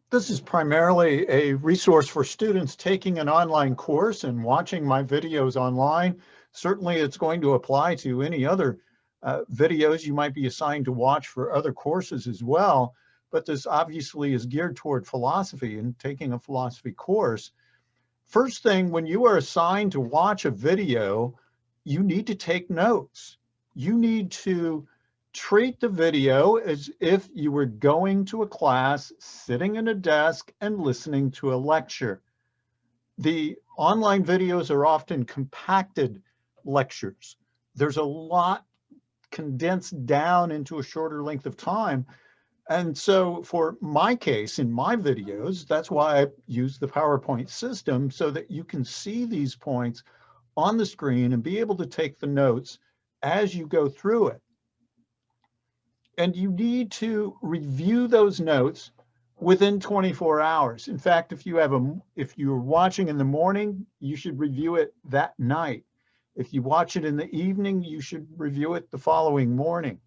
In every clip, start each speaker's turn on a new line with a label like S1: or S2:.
S1: This is primarily a resource for students taking an online course and watching my videos online. Certainly, it's going to apply to any other videos you might be assigned to watch for other courses as well. But this obviously is geared toward philosophy and taking a philosophy course. First thing, when you are assigned to watch a video, you need to take notes. You need to treat the video as if you were going to a class, sitting in a desk and listening to a lecture. The online videos are often compacted lectures. There's a lot condensed down into a shorter length of time. And so for my case, in my videos, that's why I use the PowerPoint system so that you can see these points on the screen and be able to take the notes as you go through it. And you need to review those notes within 24 hours. In fact, if you're watching in the morning, you should review it that night. If you watch it in the evening, you should review it the following morning.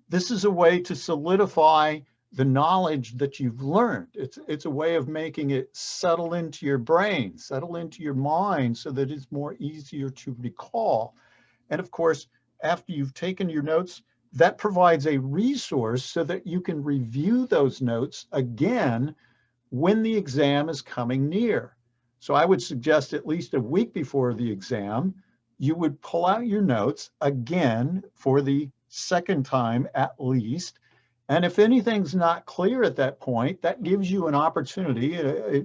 S1: This is a way to solidify the knowledge that you've learned. It's a way of making it settle into your brain, settle into your mind so that it's more easier to recall. And of course, after you've taken your notes, that provides a resource so that you can review those notes again when the exam is coming near. So I would suggest at least a week before the exam, you would pull out your notes again for the second time at least. And if anything's not clear at that point, that gives you an opportunity, a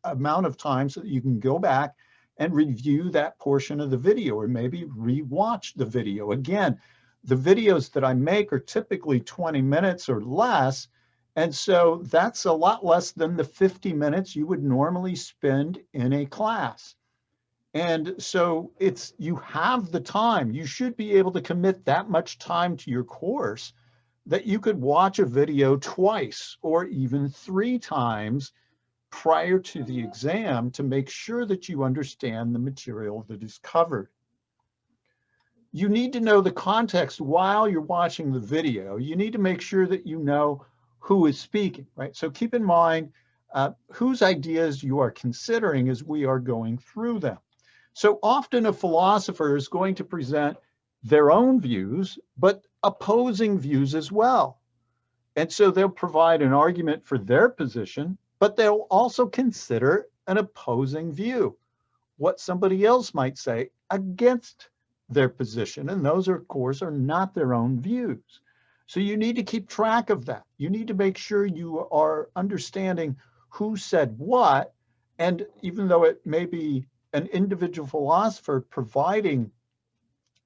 S1: amount of time so that you can go back and review that portion of the video or maybe rewatch the video. Again, the videos that I make are typically 20 minutes or less. And so that's a lot less than the 50 minutes you would normally spend in a class. And so you have the time. You should be able to commit that much time to your course that you could watch a video twice or even 3 times prior to the exam to make sure that you understand the material that is covered. You need to know the context while you're watching the video. You need to make sure that you know who is speaking, right? So keep in mind whose ideas you are considering as we are going through them. So often a philosopher is going to present their own views, but opposing views as well. And so they'll provide an argument for their position, but they'll also consider an opposing view, what somebody else might say against their position. And those, of course, are not their own views. So you need to keep track of that. You need to make sure you are understanding who said what. And even though it may be an individual philosopher providing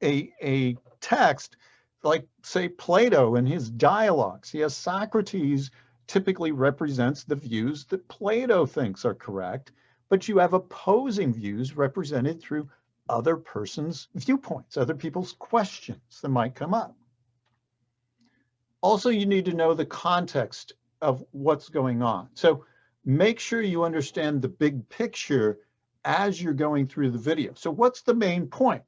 S1: a text, like say Plato in his dialogues, yes, Socrates typically represents the views that Plato thinks are correct, but you have opposing views represented through other person's viewpoints, other people's questions that might come up. Also, you need to know the context of what's going on. So make sure you understand the big picture as you're going through the video. So what's the main point,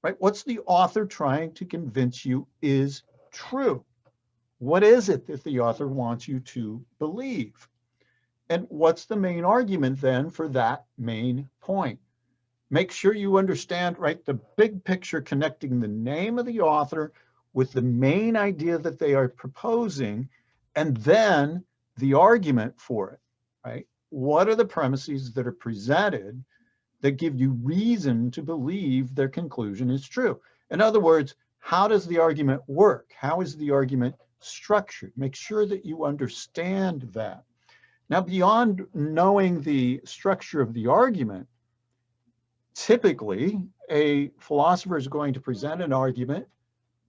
S1: right? What's the author trying to convince you is true? What is it that the author wants you to believe? And what's the main argument then for that main point? Make sure you understand, right, the big picture connecting the name of the author with the main idea that they are proposing, and then the argument for it, right? What are the premises that are presented that give you reason to believe their conclusion is true? In other words, how does the argument work? How is the argument structured? Make sure that you understand that. Now, beyond knowing the structure of the argument, typically a philosopher is going to present an argument,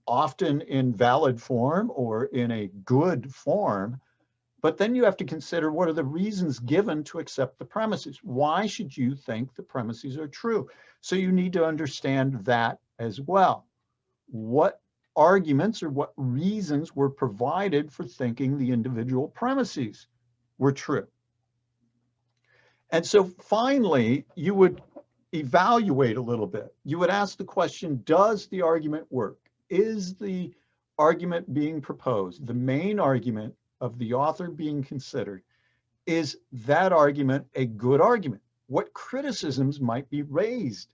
S1: often in valid form or in a good form, but then you have to consider what are the reasons given to accept the premises. Why should you think the premises are true? So you need to understand that as well. What arguments or what reasons were provided for thinking the individual premises were true? And so finally, you would evaluate a little bit. You would ask the question, does the argument work? Is the argument being proposed, the main argument, of the author being considered, is that argument a good argument? What criticisms might be raised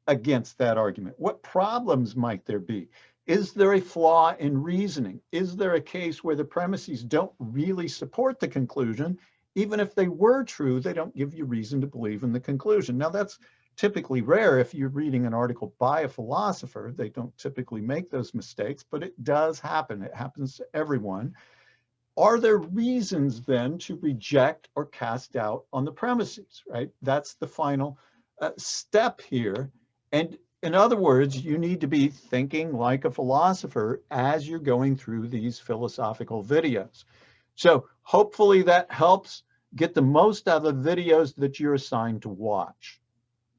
S1: against that argument? What problems might there be? Is there a flaw in reasoning? Is there a case where the premises don't really support the conclusion? Even if they were true, they don't give you reason to believe in the conclusion. Now, that's typically rare. If you're reading an article by a philosopher, they don't typically make those mistakes, but it does happen. It happens to everyone. Are there reasons then to reject or cast doubt on the premises, right? That's the final step here. And in other words, you need to be thinking like a philosopher as you're going through these philosophical videos. So hopefully that helps get the most out of the videos that you're assigned to watch.